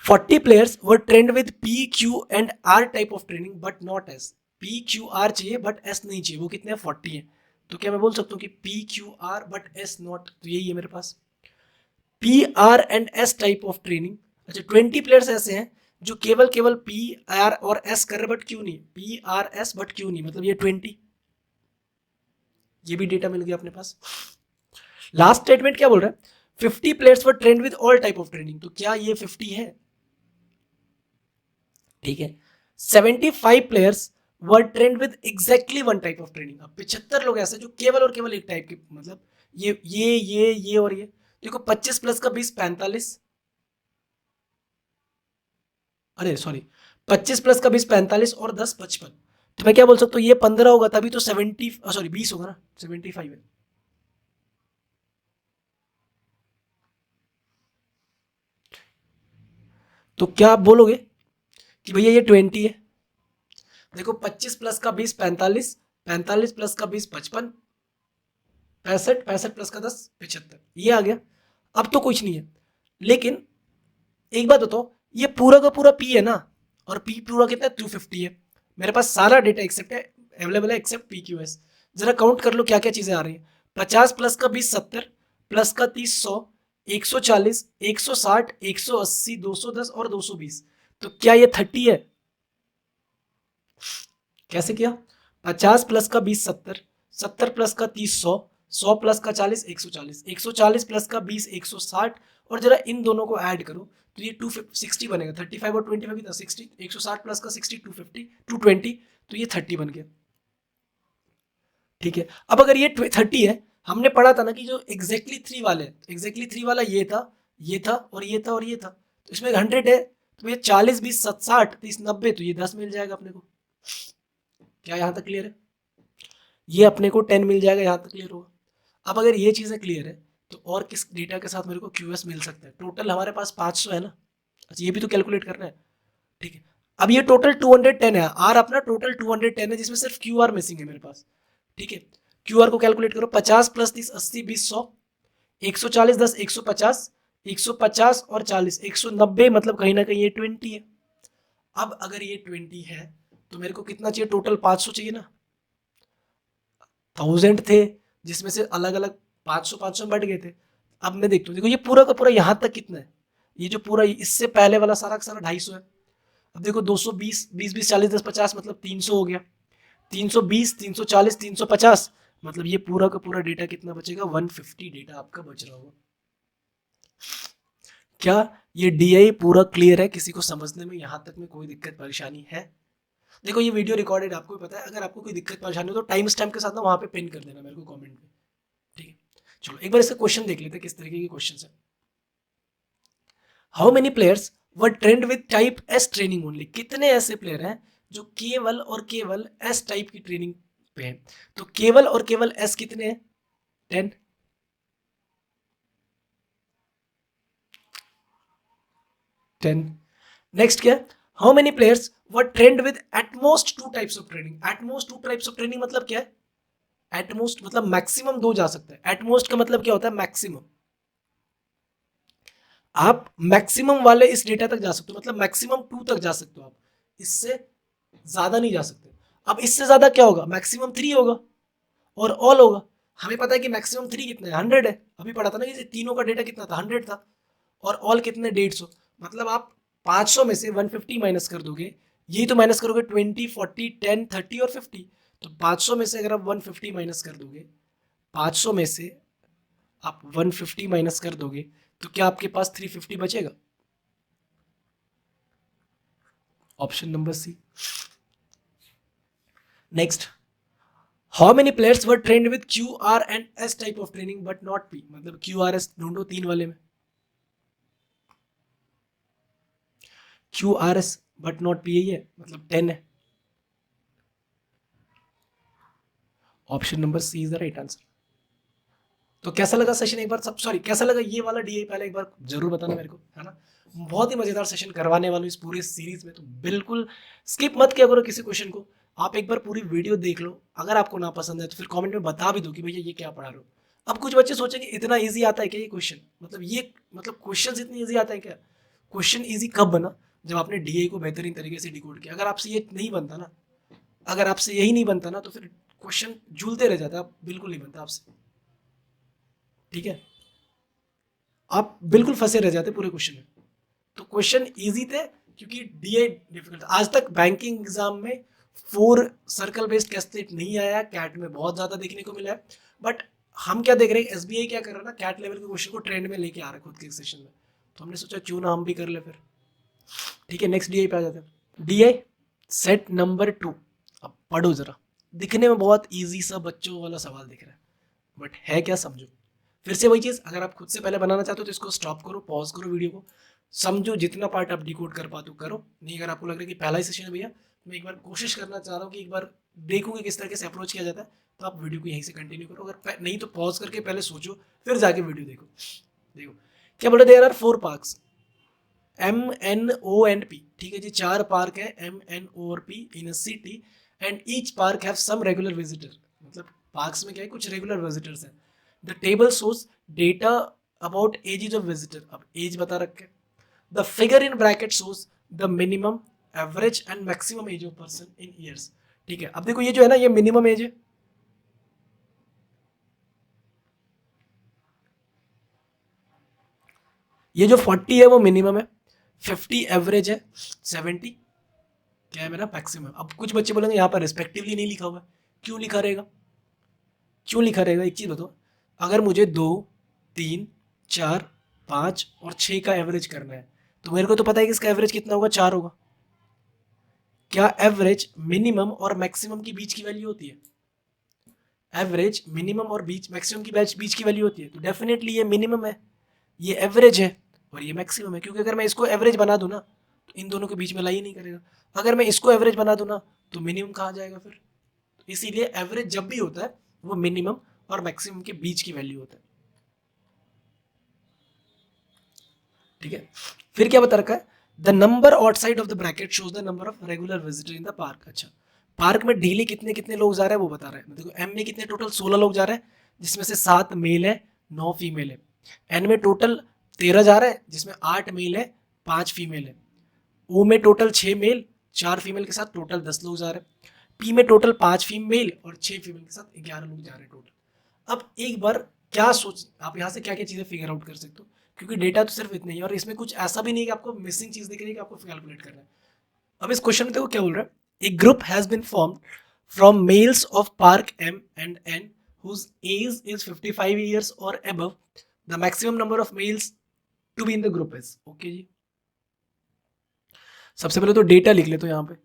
40 players were trained with P Q and R type of training but not S, P Q R चाहिए बट एस नहीं चाहिए, वो कितने 40 है, तो क्या मैं बोल सकता हूँ कि P Q R but S not, तो यही है मेरे पास P R and S type of training. अच्छा 20 प्लेयर्स ऐसे हैं जो केवल केवल पी आर और एस कर रहे बट क्यों नहीं, पी आर एस बट क्यों नहीं, मतलब ये 20, ये भी डेटा मिल गया अपने पास। लास्ट स्टेटमेंट क्या बोल रहा है, 50 players were trained with all type of training, तो क्या ये 50 है? ठीक है। 75 players were trained with exactly one type of training. अब 75 लोग ऐसे जो केवल और केवल एक टाइप के, मतलब ये और ये देखो, 25 प्लस का 20 45, अरे सॉरी 25 प्लस का 20 45 और 10 55, तो मैं क्या बोल सकता हूँ, ये 15 होगा तभी तो 70 सॉरी 20 होगा ना, 75 है। तो क्या आप बोलोगे कि भैया ये 20 है? देखो 25 प्लस का 20 45, 45 प्लस का 20 55, 65, 65 प्लस का 10 75, ये आ गया। अब तो कुछ नहीं है, लेकिन एक बात बताओ, ये पूरा का पूरा पी है ना, और पी पूरा कितना है, 250 है। मेरे पास सारा डेटा एक्सेप्ट है, अवेलेबल है एक्सेप्ट पी क्यू एस। जरा काउंट कर लो क्या क्या चीजें आ रही हैं। 50 प्लस का 20 70, प्लस का 30 100, 140 160 180 210 और 220, तो क्या ये 30 है? कैसे किया? 50 प्लस का 20 70, 70 प्लस का 30 100, 100 प्लस का 40 140, 140 प्लस का 20 160, और जरा इन दोनों को ऐड करो तो ये 260 बनेगा। 35 और 25 कितना, 60, 160 प्लस का 60 250 220, तो ये 30 बन गया। ठीक है, अब अगर ये 30 है, हमने पढ़ा था ना कि जो एग्जैक्टली 3 वाले, एग्जैक्टली 3 वाला ये था, ये था और ये था और ये था, तो इसमें 100 है, तो ये 40 20 60 30 90, तो ये 10 मिल जाएगा अपने को। क्या यहाँ तक क्लियर है? ये अपने को 10 मिल जाएगा, यहाँ तक क्लियर होगा। अब अगर ये चीज़ें क्लियर है, तो और किस डेटा के साथ मेरे को क्यूएस मिल सकता है? टोटल हमारे पास 500 है ना, अच्छा ये भी तो कैलकुलेट करना है। ठीक है, अब ये टोटल 210 है, आर अपना टोटल 210 है, जिसमें सिर्फ क्यू आर मिसिंग है मेरे पास। ठीक है, क्यू आर को कैलकुलेट करो, 50 प्लस 30 80 20 100, 140 10 150, 150 और 40 190, मतलब कहीं ना कहीं ये 20 है। अब अगर ये 20 है, तो मेरे को कितना चाहिए? टोटल 500 चाहिए ना, 1000 थे, जिसमें से अलग अलग 500 500 बढ़ गए थे। अब मैं देखता हूँ, देखो ये पूरा का पूरा यहाँ तक कितना है, ये जो पूरा इससे पहले वाला सारा का सारा 250 है। अब देखो 220 20 20 40 10 50, मतलब 300 हो गया, 320 340 350, मतलब ये पूरा का पूरा डेटा कितना बचेगा? 150 डेटा आपका बच रहा होगा। क्या ये डीआई पूरा क्लियर है? किसी को समझने में यहाँ तक में कोई दिक्कत परेशानी है? देखो ये वीडियो रिकॉर्डेड, आपको भी पता है, अगर आपको कोई दिक्कत परेशानी हो तो टाइम स्टैम्प के साथ ना वहाँ पे पिन कर देना मेरे को कमेंट में। ठीक है, चलो एक बार इसका क्वेश्चन देख लेते हैं किस तरीके के क्वेश्चन है। How many players were trained with type S training only? कितने ऐसे प्लेयर हैं जो केवल और केवल एस टाइप की ट्रेनिंग पे हैं? तो केवल और केवल एस कितने हैं? 10। नेक्स्ट क्या? How many players were trained with at most 2 types of training? At most 2 types of training मतलब क्या है? एटमोस्ट मतलब मैक्सिमम 2 जा सकते हैं। एटमोस्ट का मतलब क्या होता है? मैक्सिमम। आप मैक्सिमम वाले इस डेटा तक जा सकते हो, मतलब मैक्सिमम 2 तक जा सकते हो आप, इससे ज्यादा नहीं जा सकते। अब इससे ज्यादा क्या होगा? मैक्सिमम 3 होगा और ऑल होगा। हमें पता है कि मैक्सिमम 3 कितना है? 100 है। अभी पढ़ा था ना कि तीनों का डेटा कितना था? 100 था। और ऑल कितने? 150। मतलब आप 500 में से 150 माइनस कर दोगे, यही तो माइनस करोगे 20 40 10 30 और 50। तो 500 में से अगर आप 150 माइनस कर दोगे, 500 में से आप 150 माइनस कर दोगे, तो क्या आपके पास 350 बचेगा? Option number C. Next, how many players were trained with Q R and S type of training but not P? मतलब क्यू आर एस ढूंढो 3 वाले में। Q R S but not P, यही है, मतलब 10 है। Option number C is the right answer. तो कैसा लगा सेशन? एक बार सब, सॉरी कैसा लगा ये वाला डीए पहले एक बार जरूर बताना मेरे को, है ना। बहुत ही मजेदार सेशन करवाने वाला हूँ इस पूरे सीरीज में, तो बिल्कुल स्किप मत किया करो किसी क्वेश्चन को। आप एक बार पूरी वीडियो देख लो, अगर आपको ना पसंद है तो फिर कमेंट में बता भी दो कि भैया ये क्या पढ़ा रहे हो। अब कुछ बच्चे सोचेंगे इतना इजी आता है क्या ये क्वेश्चन, मतलब ये मतलब क्वेश्चन इतनी इजी आता है क्या? क्वेश्चन इजी कब बना? जब आपने डीए को बेहतरीन तरीके से डिकोड किया। अगर आपसे ये नहीं बनता ना, अगर आपसे यही नहीं बनता ना, तो फिर क्वेश्चन झूलते रह जाता, आप बिल्कुल नहीं बनता आपसे। ठीक है, आप बिल्कुल फंसे रह जाते पूरे क्वेश्चन में। तो क्वेश्चन इजी थे क्योंकि डीए डिफिकल्ट था। आज तक बैंकिंग एग्जाम में 4 सर्कल बेस्ड कैस्केट नहीं आया, कैट में बहुत ज़्यादा देखने को मिला है। बट हम क्या देख रहे हैं, एसबीआई क्या कर रहा है ना, कैट लेवल के क्वेश्चन को ट्रेंड में लेके आ रहा है खुद के सेशन में। तो हमने सोचा क्यों ना हम भी कर ले फिर। ठीक है, नेक्स्ट डीआई पे आ जाते हैं। DI set number 2। अब पढ़ो जरा, दिखने में बहुत इजी सा बच्चों वाला सवाल दिख रहा है, बट है क्या समझो। फिर से वही चीज़, अगर आप खुद से पहले बनाना चाहते हो तो इसको स्टॉप करो, पॉज करो वीडियो को, समझो, जितना पार्ट आप डिकोड कर पाते हो करो। नहीं अगर आपको लग रहा है कि पहला ही सेशन है भैया, मैं एक बार कोशिश करना चाह रहा हूँ कि एक बार देखूंगी किस तरीके से अप्रोच किया जाता है, तो आप वीडियो को यहीं से कंटिन्यू करो। अगर नहीं तो पॉज करके पहले सोचो, फिर जाके वीडियो देखो। देखो क्या बोले, there are 4 parks M N O and P. ठीक है जी, 4 पार्क है एम एन ओ और P in a city and each park have some regular visitor. मतलब पार्क्स में क्या है, कुछ रेगुलर विजिटर्स हैं। The table shows data about ages of visitor. अब एज बता रखे। The figure in bracket shows the minimum, average and maximum age of person in years. ठीक है, अब देखो ये जो है ना, ये मिनिमम एज है, ये जो 40 है वो मिनिमम है, 50 एवरेज है, 70 क्या है मेरा मैक्सिमम। अब कुछ बच्चे बोलेंगे यहाँ पर रिस्पेक्टिवली नहीं लिखा हुआ है, क्यों लिखा रहेगा, क्यों लिखा रहेगा, एक चीज़ बताओ। अगर मुझे 2, 3, 4, 5 और 6 का एवरेज करना है, तो मेरे को तो पता है कि इसका एवरेज कितना होगा, 4 होगा। क्या एवरेज मिनिमम और मैक्सिमम की बीच की वैल्यू होती है? एवरेज मिनिमम और बीच मैक्सिमम की बीच की वैल्यू होती है, तो डेफिनेटली ये मिनिमम है, ये एवरेज है और ये मैक्सिमम है। क्योंकि अगर मैं इसको एवरेज बना दूं ना, तो इन दोनों के बीच में लाई नहीं करेगा। अगर मैं इसको एवरेज बना दूं ना, तो मिनिमम कहाँ जाएगा फिर। इसीलिए एवरेज जब भी होता है वो मिनिमम और मैक्सिमम के बीच की वैल्यू होता है। ठीक है, फिर क्या बता रखा है, the number outside of the bracket shows the number of regular visitor in the park. अच्छा, पार्क में डेली कितने कितने लोग जा रहे हैं वो बता रहे हैं। देखो एम में कितने टोटल 16 लोग जा रहे हैं, जिसमें से 7 मेल है, 9 फीमेल है। एन में टोटल 13 जा रहे हैं, जिसमें 8 मेल है, 5 फीमेल है। ओ में टोटल 6 मेल, 4 फीमेल के साथ टोटल 10 लोग जा रहे हैं। पी में टोटल 5 फीमेल और 6 फीमेल के साथ 11 लोग जा रहे हैं टोटल। अब एक बार क्या सोच, आप यहाँ से क्या क्या चीज़ें फिगर आउट कर सकते हो, क्योंकि डेटा तो सिर्फ इतना ही है और इसमें कुछ ऐसा भी नहीं है कि आपको मिसिंग चीज़ दिख रही है कि आपको कैलकुलेट करना है। अब इस क्वेश्चन में देखो क्या बोल रहा है, a group has been formed from males of park M and N whose age is 55 years or above. The maximum number of males to be in the group is okay जी। सबसे पहले तो data लिख ले तो यहाँ पे,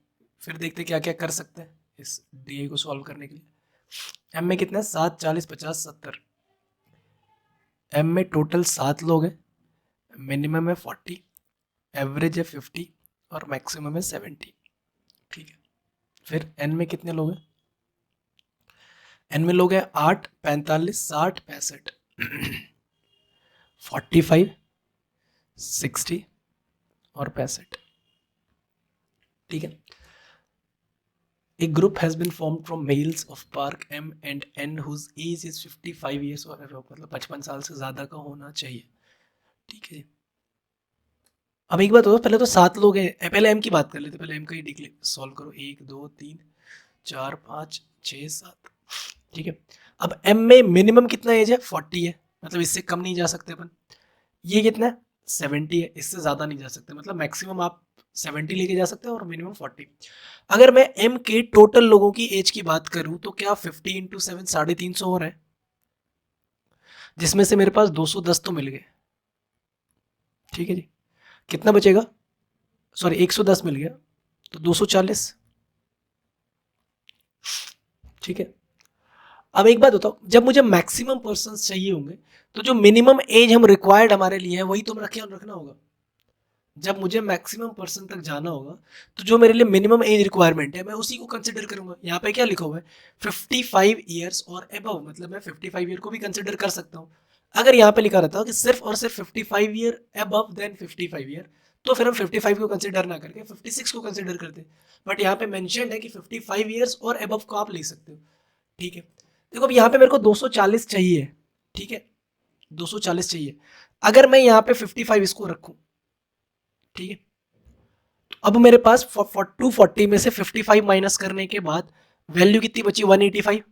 फिर देखते क्या क्या कर सकते हैं इस डी को सॉल्व करने के लिए। एम में कितना है, 7, 40, 50, 70। एम में टोटल 7 लोग हैं, मिनिमम है 40, एवरेज है 50 और मैक्सिमम है 70। ठीक है, फिर एन में कितने लोग हैं, एन में लोग हैं 8, 45, 60, 65, 45, 60 और 65। ठीक है, एक group has been formed from males of park M and N whose age is 55 years और अबव, मतलब 55 साल से ज़्यादा का होना चाहिए। ठीक है, अब एक बात हो, पहले तो 7 लोग हैं, पहले एम की बात कर लेते, पहले एम का ही डिक्लेयर सॉल्व करो। 1, 2, 3, 4, 5, 6, 7। ठीक है, अब एम में मिनिमम कितना एज है, 40 है, मतलब इससे कम नहीं जा सकते अपन। ये कितना है, 70 है, इससे ज़्यादा नहीं जा सकते, मतलब मैक्सिमम आप 70 लेके जा सकते हो और मिनिमम 40। अगर मैं एम के टोटल लोगों की एज की बात करूं तो क्या 50 इंटू 7 350 हो रहा है, जिसमें से मेरे पास 210 तो मिल गए। ठीक है जी, कितना बचेगा, सॉरी 110 मिल गया, तो 240। ठीक है, अब एक बात बताओ, जब मुझे मैक्सिमम पर्सन चाहिए होंगे तो जो मिनिमम एज हम रिक्वायर्ड हमारे लिए है वही तो रखना होगा। जब मुझे मैक्सिमम पर्सन तक जाना होगा तो जो मेरे लिए मिनिमम एज रिक्वायरमेंट है मैं उसी को कंसिडर करूंगा। यहाँ पे क्या लिखा हुआ है, 55 ईयर्स और अबव, मतलब मैं 55 ईयर को भी कंसिडर कर सकता हूँ। अगर यहाँ पे लिखा रहता कि सिर्फ और सिर्फ 55 ईयर अबव देन 55 ईयर, तो फिर हम 55 को कंसिडर ना करके 56 को कंसिडर करते। बट यहाँ पे मेंशन है कि 55 ईयर्स और अबव को आप ले सकते हो। ठीक है, देखो अब यहाँ पे मेरे को 240 चाहिए। ठीक है, 240 चाहिए, अगर मैं यहाँ पे 55 इसको रखूं, ठीक है, तो अब मेरे पास 240 में से 55 माइनस करने के बाद वैल्यू कितनी बची, 185।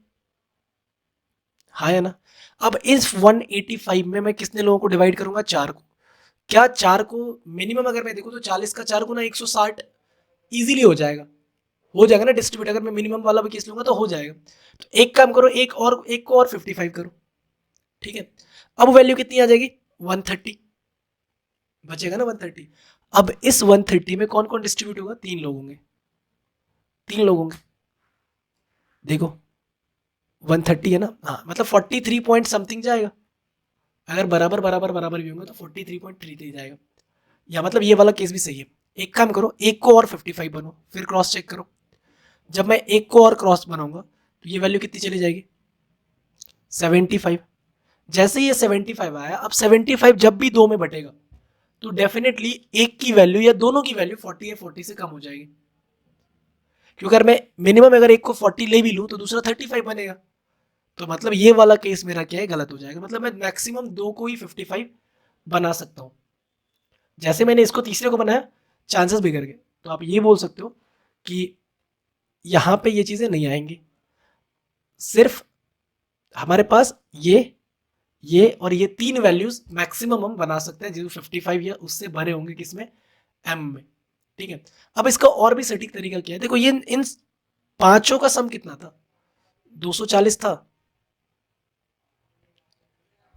हाँ है ना। अब इस 185 में मैं कितने लोगों को डिवाइड करूंगा, 4 को। क्या 4 को मिनिमम अगर मैं देखूं तो 40 का 4 गुना 160 इजीली हो जाएगा। हो जाएगा ना डिस्ट्रीब्यूट, अगर मैं मिनिमम वाला भी केस लूंगा तो हो जाएगा। तो एक काम करो, एक को और 55 करो, ठीक है। अब वैल्यू कितनी आ जाएगी, 130 बचेगा ना 130। अब इस 130 में कौन कौन डिस्ट्रीब्यूट होगा, 3 लोग होंगे, 3 लोग होंगे। देखो 130 है ना, हाँ मतलब 43 पॉइंट समथिंग जाएगा। अगर बराबर बराबर बराबर भी होंगे तो 43.33 जाएगा, या मतलब ये वाला केस भी सही है। एक काम करो, एक को और 55 बनो, फिर क्रॉस चेक करो। जब मैं एक को और क्रॉस बनाऊंगा तो ये वैल्यू कितनी चली जाएगी, 75। जैसे ये 75 आया, अब 75 जब भी दो में बटेगा तो डेफिनेटली एक की वैल्यू या दोनों की वैल्यू 40 या 40 से कम हो जाएगी, क्योंकि अगर मैं मिनिमम अगर एक को 40 ले भी लूं तो दूसरा 35 बनेगा। तो मतलब ये वाला केस मेरा क्या है, गलत हो जाएगा। मतलब मैं मैक्सिमम दो को ही 55 बना सकता हूं। जैसे मैंने इसको तीसरे को बनाया, चांसेस बिगड़ गए। तो आप ये बोल सकते हो कि यहां पे ये चीजें नहीं आएंगी, सिर्फ हमारे पास ये और ये 3 वैल्यूज मैक्सिमम हम बना सकते हैं जो 55 या उससे भरे होंगे किसमें, एम में, ठीक है। अब इसका और भी सटीक तरीका क्या है, देखो ये इन पांचों का सम कितना था, 240 था।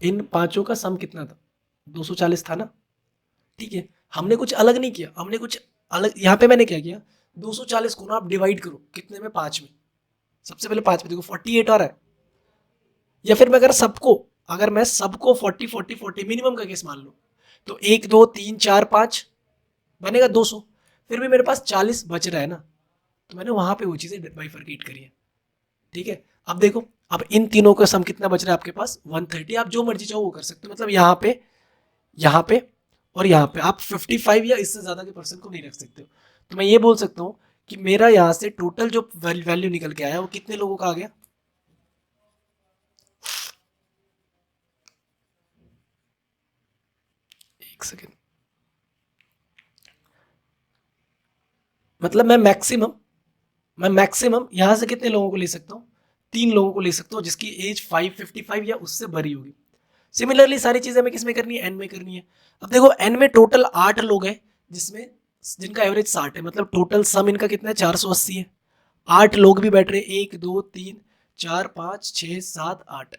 इन पांचों का सम कितना था, 240 था ना, ठीक है। हमने कुछ अलग नहीं किया, हमने कुछ अलग, यहाँ पे मैंने क्या किया, 240 को ना आप डिवाइड करो कितने में, 5 में। सबसे पहले 5 में देखो 48 आ रहा है। या फिर मैं अगर मैं सबको 40 40 40 मिनिमम का केस मान लूं, तो 1 2 3 4 5 बनेगा 200। फिर भी मेरे पास 40 बच रहा है ना, तो मैंने वहां पे वो चीजें बाइफरकेट करी है, ठीक है। अब देखो, अब इन तीनों का सम कितना बच रहा है आपके पास, 130। आप जो मर्जी चाहो वो कर सकते हो, मतलब यहाँ पे और यहाँ पे आप 55 या इससे ज्यादा के परसेंट को नहीं रख सकते हो। तो मैं ये बोल सकता हूँ कि मेरा यहाँ से टोटल जो वैल्यू निकल के आया वो कितने लोगों का आ गया, एक सेकेंड, मतलब मैं मैक्सिमम यहां से कितने लोगों को ले सकता हूँ, 3 लोगों को ले सकता हूँ जिसकी एज 555 या उससे भरी होगी। सिमिलरली सारी चीजें हमें किस में करनी है, एन में करनी है। अब देखो एन में टोटल 8 लोग हैं, जिसमें जिनका एवरेज 60 है, मतलब टोटल सम इनका कितना है, 480 है। 8 लोग भी बैठ रहे हैं, 1 2 3 4 5 6 7 8।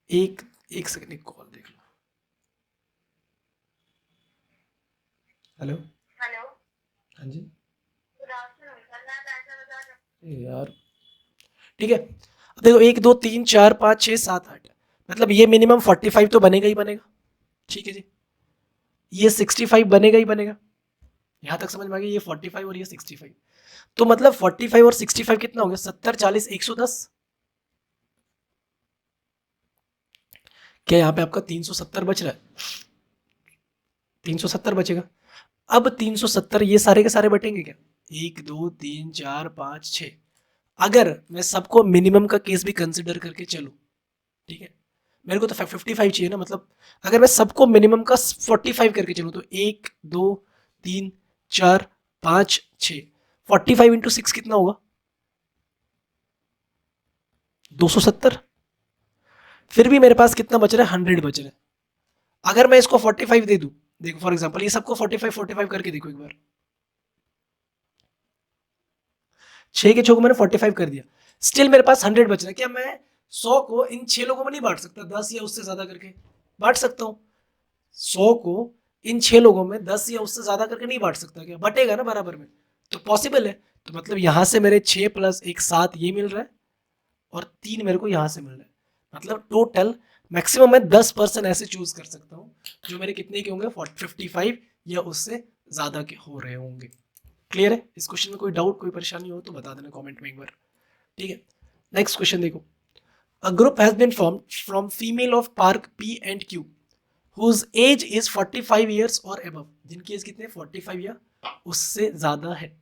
एक एक सेकंड, एक कॉल देख लो। हेलो, हेलो, हाँ जी, यार, ठीक है। अब देखो 1 2 3 4 5 6 7 8, मतलब ये मिनिमम 45 तो बनेगा ही बनेगा, ठीक है जी। ये 65 बनेगा ही बनेगा, यहां तक समझ में आ गया, ये 45 और ये 65। तो मतलब 45 और 65 कितना हो गया, 70 40 110। क्या यहाँ पे आपका 370 बच रहा है, 370 बचेगा। अब 370 ये सारे के सारे बटेंगे क्या, 1 2 3 4 5 6। अगर मैं सबको मिनिमम का केस भी कंसिडर करके चलूं, ठीक है, मेरे को तो 55 चाहिए ना, मतलब अगर मैं सबको मिनिमम का 45 करके चलूं तो 1 2 3 4 5 6, 45 × 6 कितना होगा, 270। फिर भी मेरे पास कितना बच रहा है, 100 बच रहा है। अगर मैं इसको 45 दे दूं, देखो फॉर एग्जांपल ये सबको 45 करके देखो एक बार, 6 के 6 को मैंने 45 कर दिया, स्टिल मेरे पास 100 बच रहा है। क्या मैं 100 को इन 6 लोगों में नहीं बांट सकता, 10 या उससे ज्यादा करके बांट सकता हूँ। 100 को इन 6 लोगों में 10 या उससे ज्यादा करके नहीं बांट सकता, क्या बटेगा ना बराबर में, तो पॉसिबल है। तो मतलब यहां से मेरे 6 + 1 7 ये मिल रहा है, और 3 मेरे को यहां से मिल रहा है। मतलब टोटल मैक्सिमम मैं 10% ऐसे चूज कर सकता हूँ जो मेरे कितने के होंगे, 55 या उससे ज्यादा के हो रहे होंगे। क्लियर है, इस क्वेश्चन में कोई डाउट कोई परेशानी हो तो बता देना कमेंट में एक बार, ठीक है। नेक्स्ट क्वेश्चन देखो, a group has been formed from female of park P and Q whose age is 45 years और above, जिनकी एज कितने, 45 या उससे ज्यादा है,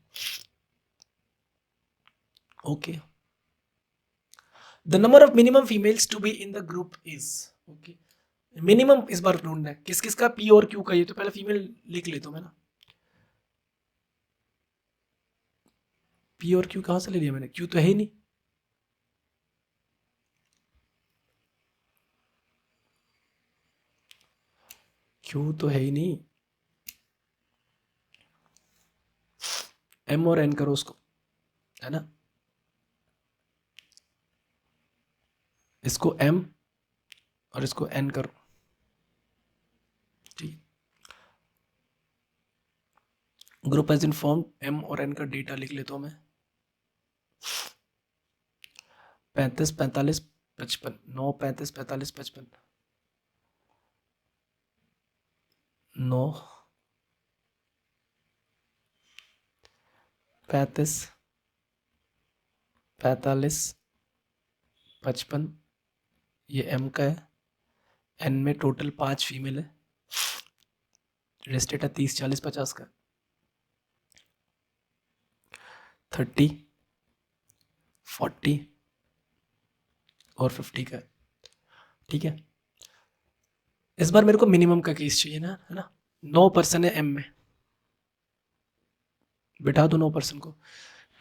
okay. The number of minimum females to be in the group is, okay. Minimum इस बार ढूंढना है किस किस का, पी और क्यू का। ये तो पहले फीमेल लिख लेता हूं मैं ना, पी और क्यू कहां से ले लिया मैंने, क्यू तो है ही नहीं, क्यू तो है ही नहीं। m और n करो उसको, है ना, इसको m और इसको n करो, ठीक। Group age in form, m और n का डेटा लिख लेता हूँ मैं, 35 45 55, 9 35 45 55, 9 35 45 55, ये m का है, n में टोटल 5 फीमेल है, रेस्टेट है 30 40 50 का, 30 40 और 50 का, ठीक है। इस बार मेरे को मिनिमम का केस चाहिए ना, है ना, 9 पर्सन है m में, बिठा दो 9 पर्सन को,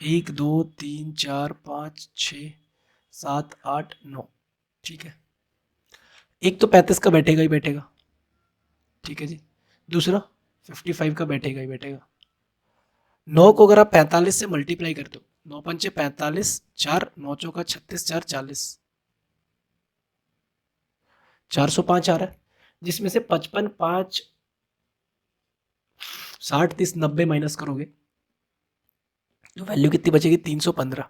1 2 3 4 5 6 7 8 9, ठीक है। एक तो 35 का बैठेगा ही बैठेगा, ठीक है जी, दूसरा 55 का बैठेगा ही बैठेगा। 9 को अगर आप 45 से मल्टीप्लाई कर दो, 9 पंचे 45, 4 9 चौका 36, 4 40, 405 आ रहा है, जिसमें से 55 5 60 30 90 माइनस करोगे तो वैल्यू कितनी बचेगी, 315।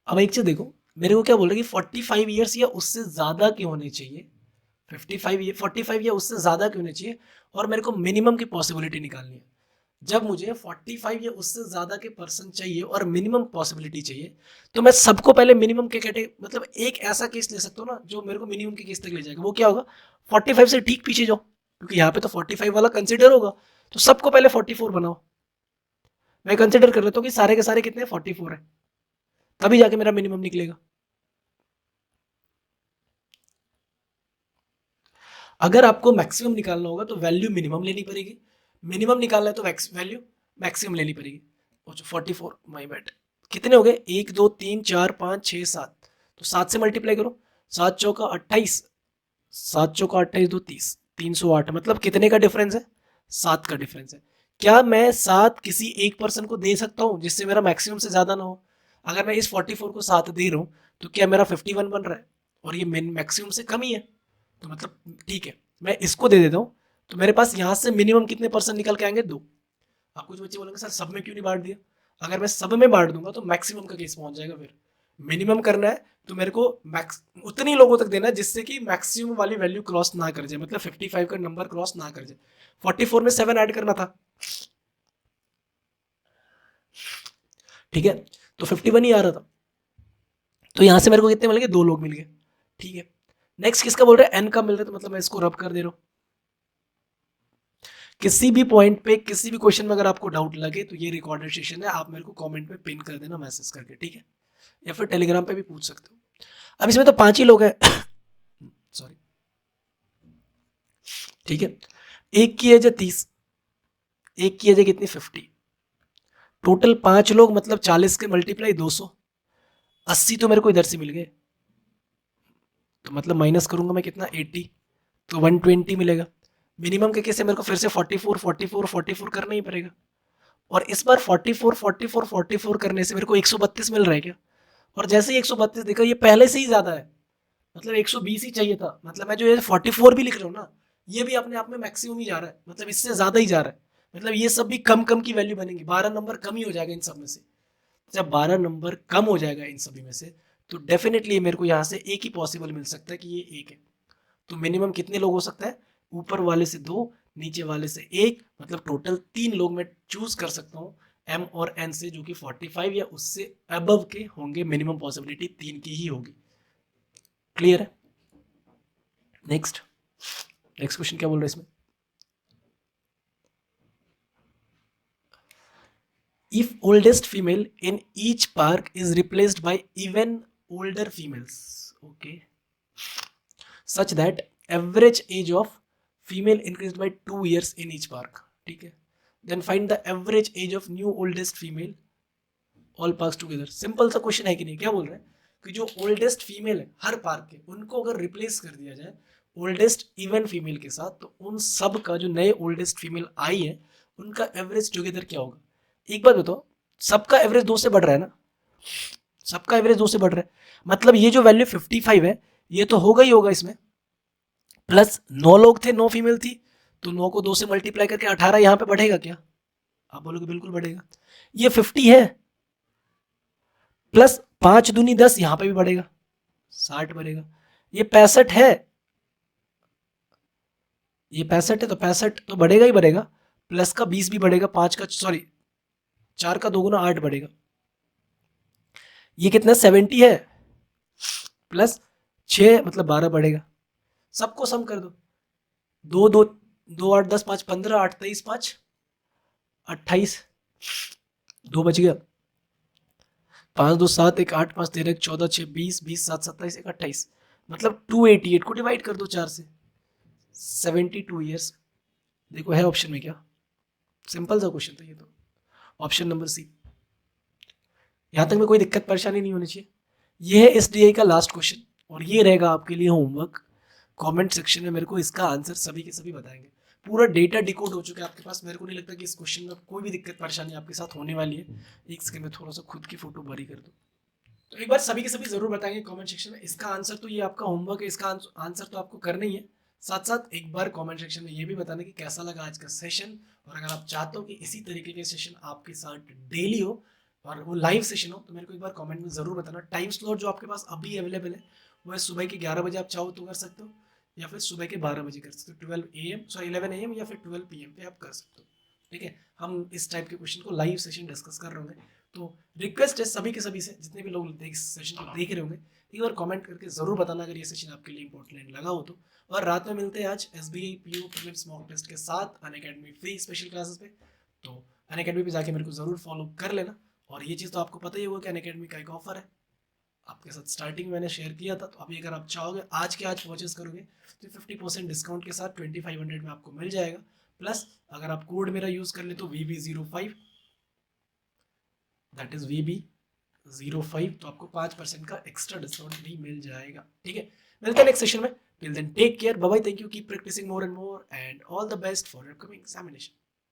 अब एक चीज देखो, मेरे को क्या बोल रहा है कि 45 ईयर्स या उससे ज्यादा के होने चाहिए, 45 या उससे ज्यादा के होने चाहिए, और मेरे को मिनिमम की पॉसिबिलिटी निकालनी है। जब मुझे 45 या उससे ज्यादा के पर्सन चाहिए और मिनिमम पॉसिबिलिटी चाहिए, तो मैं सबको पहले मिनिमम के कैटेगरी, मतलब एक ऐसा केस ले सकता हूँ ना जो मेरे को मिनिमम के केस तक ले जाएगा। वो क्या होगा, 45 से ठीक पीछे जाओ, क्योंकि यहाँ पे तो 45 वाला कंसिडर होगा, तो सबको पहले 44 बनाओ। मैं कंसिडर कर लेता हूँ कि सारे के सारे कितने 44 है, तभी जाके मेरा मिनिमम निकलेगा। अगर आपको मैक्सिमम निकालना होगा तो वैल्यू मिनिमम लेनी पड़ेगी, मिनिमम निकालना है तो वैल्यू मैक्सिमम लेनी पड़ेगी। 44 माई बैड, कितने हो गए, 1 2 3 4 5 6 7, तो 7 से मल्टीप्लाई करो, 7 चौका 28, 7 चौका 28 2 30, 308, मतलब कितने का डिफरेंस है, 7 का डिफरेंस है। क्या मैं 7 किसी एक पर्सन को दे सकता हूँ जिससे मेरा मैक्सिमम से ज्यादा ना हो? अगर मैं इस 44 को 7 दे रहा हूँ तो क्या मेरा 51 बन रहा है, और ये मैक्सिमम से कम ही है, तो मतलब ठीक है, मैं इसको दे देता हूँ, तो मेरे पास यहाँ से मिनिमम कितने पर्सन निकल के आएंगे, 2। आप कुछ बच्चे बोलेंगे सर सब में क्यों नहीं बांट दिया, अगर मैं सब में बांट दूंगा तो मैक्सिमम का केस पहुंच जाएगा। फिर मिनिमम करना है तो मेरे को मैक्स उतनी लोगों तक देना है जिससे कि मैक्सिमम वाली वैल्यू क्रॉस ना कर जाए, मतलब 55 का नंबर क्रॉस ना कर जाए। 44 में 7 ऐड करना था, ठीक है, तो 51 ही आ रहा था, तो यहां से मेरे को कितने मिल गए, 2 लोग मिल गए, ठीक है। नेक्स्ट किसका बोल रहे हैं, एन का मिल रहा है, तो मतलब मैं इसको रब कर दे रहा हूं। किसी भी पॉइंट पे किसी भी क्वेश्चन में अगर आपको डाउट लगे तो ये रिकॉर्डेड सेशन है, आप मेरे को कमेंट में पिन कर देना मैसेज करके, ठीक है, या फिर टेलीग्राम पे भी पूछ सकते हो। अब इसमें तो 5 ही लोग हैं सॉरी, ठीक है। एक की एज है 30, एक की एज है कितनी 50, टोटल 5 लोग, मतलब 40 के मल्टीप्लाई 200, 80 तो मेरे को इधर से मिल गए, तो मतलब माइनस करूंगा मैं कितना 80, तो 120 मिलेगा। मिनिमम के कैसे मेरे को फिर से 44 44 44 करना ही पड़ेगा, और इस बार 44 44 44 करने से मेरे को 132 मिल रहा है क्या, और जैसे ही 132 देखा ये पहले से ही ज्यादा है, मतलब 120 ही चाहिए था, मतलब मैं जो ये 44 भी लिख रहा हूँ ना, ये भी अपने आप में मैक्सिमम ही जा रहा है, मतलब इससे ज्यादा ही जा रहा है, मतलब ये सब भी कम कम की वैल्यू बनेंगी, 12 नंबर कम ही हो जाएगा इन सब में से। जब 12 नंबर कम हो जाएगा इन सभी में से, तो डेफिनेटली मेरे को यहाँ से एक ही पॉसिबल मिल सकता है कि ये एक है। तो मिनिमम कितने लोग हो सकता है, ऊपर वाले से 2, नीचे वाले से 1, मतलब टोटल 3 लोग मैं चूज कर सकता हूँ एम और एन से, जो कि 45 या उससे अबव के होंगे, मिनिमम पॉसिबिलिटी 3 की ही होगी। क्लियर है? नेक्स्ट क्वेश्चन क्या बोल रहे हैं इसमें, if oldest female in each park is replaced by even older females, okay, such that average age of female increased by 2 years in each park, ठीक है, then find the average age of new oldest female all parks together। Simple सा question है कि नहीं, क्या बोल रहे हैं कि जो ओल्डेस्ट फीमेल है हर पार्क के, उनको अगर रिप्लेस कर दिया जाए ओल्डेस्ट इवन फीमेल के साथ, तो उन सब का जो नए ओल्डेस्ट फीमेल आई है उनका एवरेज टुगेदर क्या होगा। एक बात बताओ, सबका एवरेज 2 से बढ़ रहा है ना, सबका एवरेज 2 से बढ़ रहा है, मतलब ये जो वैल्यू 55 है ये तो होगा ही होगा इसमें, प्लस 9 लोग थे 9 फीमेल थी, तो 9 को 2 से मल्टीप्लाई करके 18 यहाँ पे बढ़ेगा क्या, आप बोलोगे बिल्कुल बढ़ेगा। ये 50 है, प्लस 5 दूनी 10, यहाँ पे भी बढ़ेगा 60 बढ़ेगा। ये 65 है, ये 65 है तो 65 तो बढ़ेगा ही बढ़ेगा, प्लस का 20 भी बढ़ेगा, 5 का सॉरी 4 का 2 गुना 8 बढ़ेगा। ये कितना 70 है, प्लस 6 मतलब 12 बढ़ेगा। सबको सम कर दो, 2 2 2 8 10 5 15 8 23 5 28, 2 बच गया, 5 2 7 1 8 5 13 14 6 20 20 7 27 1 28, मतलब 288 को डिवाइड कर दो 4 से, 72 ईयर्स। देखो है ऑप्शन में क्या, सिंपल सा क्वेश्चन था ये तो, ऑप्शन नंबर सी। यहाँ तक में कोई दिक्कत परेशानी नहीं होनी चाहिए। ये है SDI का लास्ट क्वेश्चन और ये रहेगा आपके लिए होमवर्क। कमेंट सेक्शन में मेरे को इसका आंसर सभी के सभी बताएंगे। पूरा डेटा डिकोड हो चुका है आपके पास, मेरे को नहीं लगता कि इस क्वेश्चन में कोई भी दिक्कत परेशानी आपके साथ होने वाली है। एक सेकंड में थोड़ा सा खुद की फोटो बड़ी कर दो, तो एक बार सभी के सभी जरूर बताएंगे कमेंट सेक्शन में। इसका आंसर तो ये आपका होमवर्क है, इसका आंसर तो आपको करना ही है। साथ साथ एक बार कमेंट सेक्शन में ये भी बताना कि कैसा लगा आज का सेशन, और अगर आप चाहते हो कि इसी तरीके के सेशन आपके साथ डेली हो और वो लाइव सेशन हो तो मेरे को एक बार कमेंट में जरूर बताना। टाइम स्लॉट जो आपके पास अभी अवेलेबल है वो है सुबह के 11 बजे, आप चाहो तो कर सकते हो, या फिर सुबह के 12 बजे कर सकते हो, 11 AM या फिर 12 PM पे आप कर सकते हो। ठीक है, हम इस टाइप के क्वेश्चन को लाइव सेशन डिस्कस कर रहे होंगे, तो रिक्वेस्ट है सभी के सभी से, जितने भी लोग इस सेशन को देख रहे होंगे एक बार कमेंट करके जरूर बताना अगर ये सेशन आपके लिए इंपॉर्टेंट लगा हो तो। और रात में मिलते हैं आज SBI PO prelims mock test के साथ अनअकैडमी फ्री स्पेशल क्लासेस पे, तो अनअकैडमी पे जाके मेरे को जरूर फॉलो कर लेना। और ये चीज़ तो आपको पता ही होगा कि अनअकैडमी का एक ऑफर है, आपके साथ स्टार्टिंग में मैंने शेयर किया था, तो अभी अगर आप चाहोगे आज के आज परचेज करोगे तो 50% डिस्काउंट के साथ 2500 में आपको मिल जाएगा। प्लस अगर आप कोड मेरा यूज कर ले तो VB05, दैट इज VB05, तो आपको 5% का एक्स्ट्रा डिस्काउंट भी मिल जाएगा। ठीक है, मिलते हैं नेक्स्ट सेशन में। Till then take care, bye bye, thank you, keep practising more and more and all the best for your coming examination.